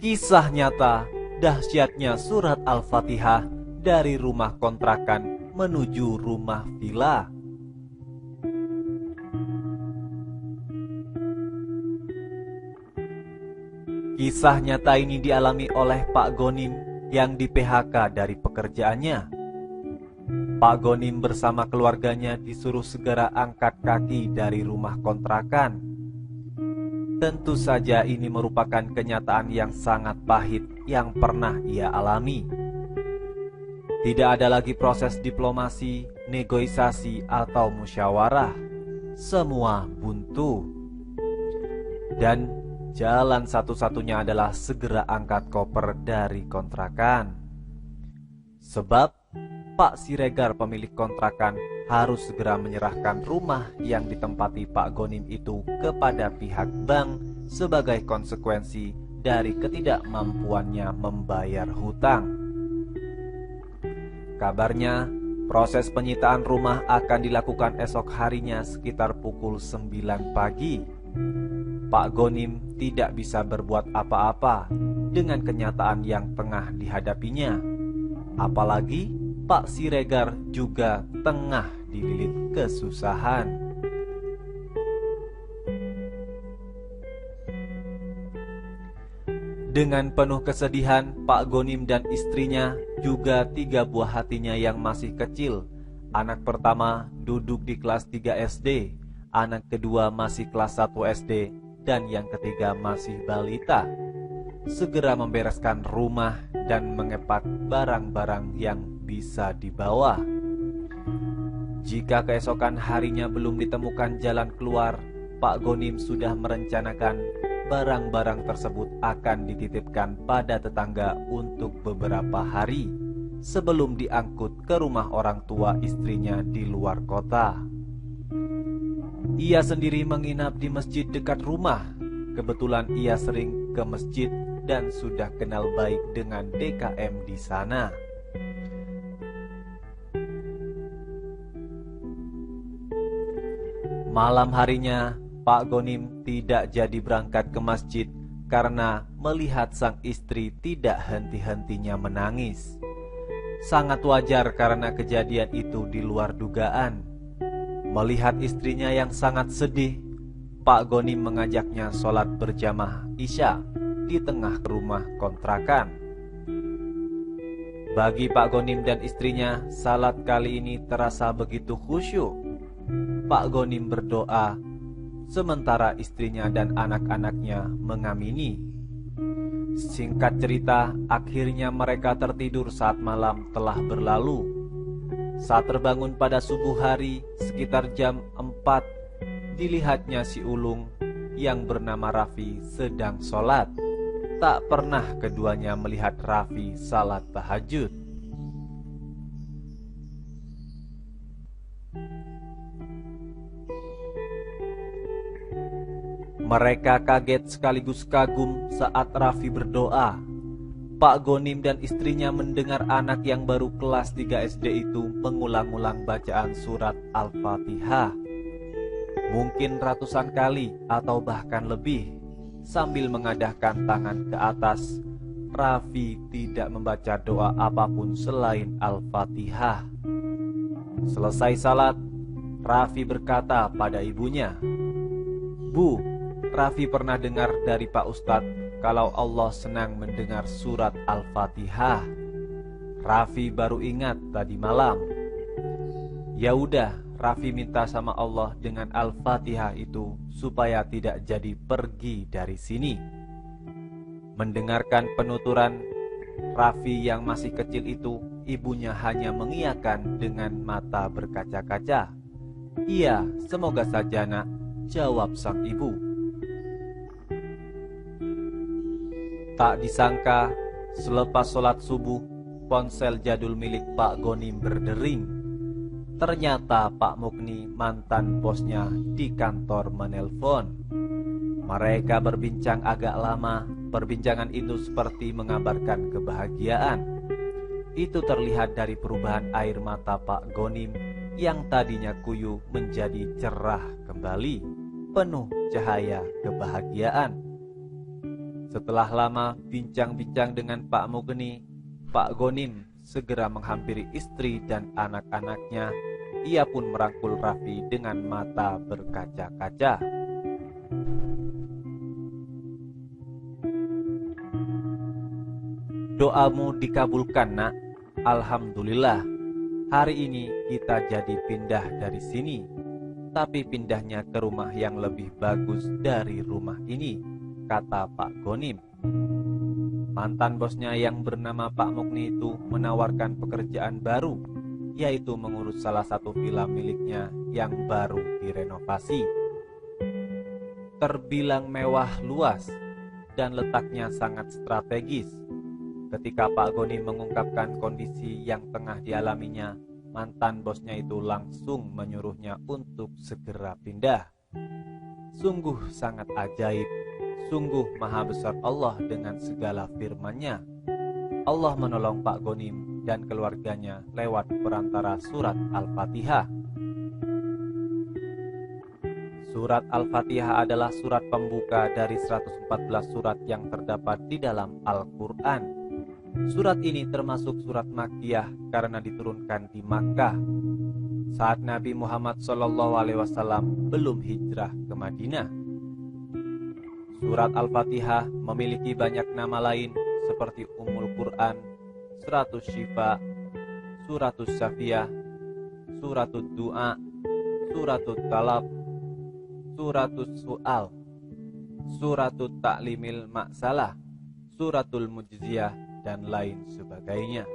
Kisah nyata dahsyatnya surat Al-Fatihah dari rumah kontrakan menuju rumah villa. Kisah nyata ini dialami oleh Pak Gonim yang di-PHK dari pekerjaannya. Pak Gonim bersama keluarganya disuruh segera angkat kaki dari rumah kontrakan. Tentu saja ini merupakan kenyataan yang sangat pahit yang pernah ia alami. Tidak ada lagi proses diplomasi, negosiasi, atau musyawarah. Semua buntu. Dan jalan satu-satunya adalah segera angkat koper dari kontrakan. Sebab Pak Siregar pemilik kontrakan harus segera menyerahkan rumah yang ditempati Pak Gonim itu kepada pihak bank sebagai konsekuensi dari ketidakmampuannya membayar hutang. Kabarnya, proses penyitaan rumah akan dilakukan esok harinya sekitar pukul 9 pagi. Pak Gonim tidak bisa berbuat apa-apa dengan kenyataan yang tengah dihadapinya. Apalagi Pak Siregar juga tengah dililit kesusahan. Dengan penuh kesedihan, Pak Gonim dan istrinya, juga 3 buah hatinya yang masih kecil. Anak pertama duduk di kelas 3 SD, anak kedua masih kelas 1 SD, dan yang ketiga masih balita. Segera membereskan rumah dan mengepak barang-barang yang bisa dibawa. Jika keesokan harinya belum ditemukan jalan keluar, Pak Gonim sudah merencanakan barang-barang tersebut akan dititipkan pada tetangga untuk beberapa hari sebelum diangkut ke rumah orang tua istrinya di luar kota. Ia sendiri menginap di masjid dekat rumah. Kebetulan ia sering ke masjid dan sudah kenal baik dengan DKM di sana. Malam harinya, Pak Gonim tidak jadi berangkat ke masjid karena melihat sang istri tidak henti-hentinya menangis. Sangat wajar karena kejadian itu di luar dugaan. Melihat istrinya yang sangat sedih, Pak Gonim mengajaknya sholat berjamaah Isya di tengah rumah kontrakan. Bagi Pak Gonim dan istrinya, salat kali ini terasa begitu khusyuk. Pak Gonim berdoa, sementara istrinya dan anak-anaknya mengamini. Singkat cerita, akhirnya mereka tertidur saat malam telah berlalu. Saat terbangun pada subuh hari, sekitar jam 4, dilihatnya si ulung yang bernama Raffi sedang sholat. Tak pernah keduanya melihat Raffi salat tahajud. Mereka kaget sekaligus kagum saat Raffi berdoa. Pak Gonim dan istrinya mendengar anak yang baru kelas 3 SD itu mengulang-ulang bacaan surat Al-Fatihah. Mungkin ratusan kali atau bahkan lebih. Sambil mengadahkan tangan ke atas, Raffi tidak membaca doa apapun selain Al-Fatihah. Selesai salat, Raffi berkata pada ibunya, "Bu, Raffi pernah dengar dari Pak Ustadz kalau Allah senang mendengar surat Al-Fatihah. Raffi baru ingat tadi malam." Ya udah, Raffi minta sama Allah dengan Al-Fatihah itu supaya tidak jadi pergi dari sini. Mendengarkan penuturan Raffi yang masih kecil itu, ibunya hanya mengiyakan dengan mata berkaca-kaca. "Iya, semoga saja nak," jawab sang ibu. Tak disangka, selepas sholat subuh, ponsel jadul milik Pak Gonim berdering. Ternyata Pak Mukni, mantan bosnya, di kantor menelpon. Mereka berbincang agak lama. Perbincangan itu seperti mengabarkan kebahagiaan. Itu terlihat dari perubahan air mata Pak Gonim yang tadinya kuyup menjadi cerah kembali, penuh cahaya kebahagiaan. Setelah lama bincang-bincang dengan Pak Mugeni, Pak Gonim segera menghampiri istri dan anak-anaknya. Ia pun merangkul Raffi dengan mata berkaca-kaca. Doamu dikabulkan, Nak. Alhamdulillah. Hari ini kita jadi pindah dari sini. Tapi pindahnya ke rumah yang lebih bagus dari rumah ini, kata Pak Gonim. Mantan bosnya yang bernama Pak Mugni itu menawarkan pekerjaan baru, yaitu mengurus salah satu villa miliknya yang baru direnovasi. Terbilang mewah luas dan letaknya sangat strategis. Ketika Pak Gonim mengungkapkan kondisi yang tengah dialaminya, mantan bosnya itu langsung menyuruhnya untuk segera pindah. Sungguh sangat ajaib, sungguh maha besar Allah dengan segala firman-Nya. Allah menolong Pak Gonim dan keluarganya lewat perantara surat Al-Fatihah. Surat Al-Fatihah adalah surat pembuka dari 114 surat yang terdapat di dalam Al-Quran. Surat ini termasuk surat Makkiyah karena diturunkan di Makkah saat Nabi Muhammad SAW belum hijrah ke Madinah. Surat Al-Fatihah memiliki banyak nama lain seperti Ummul Quran, Suratus Syifa, Suratus Syafiyah, Suratud Du'a, Suratul Talab, Suratus Su'al, Suratul Ta'limil Ma'salah, Suratul Mujziyah, dan lain sebagainya.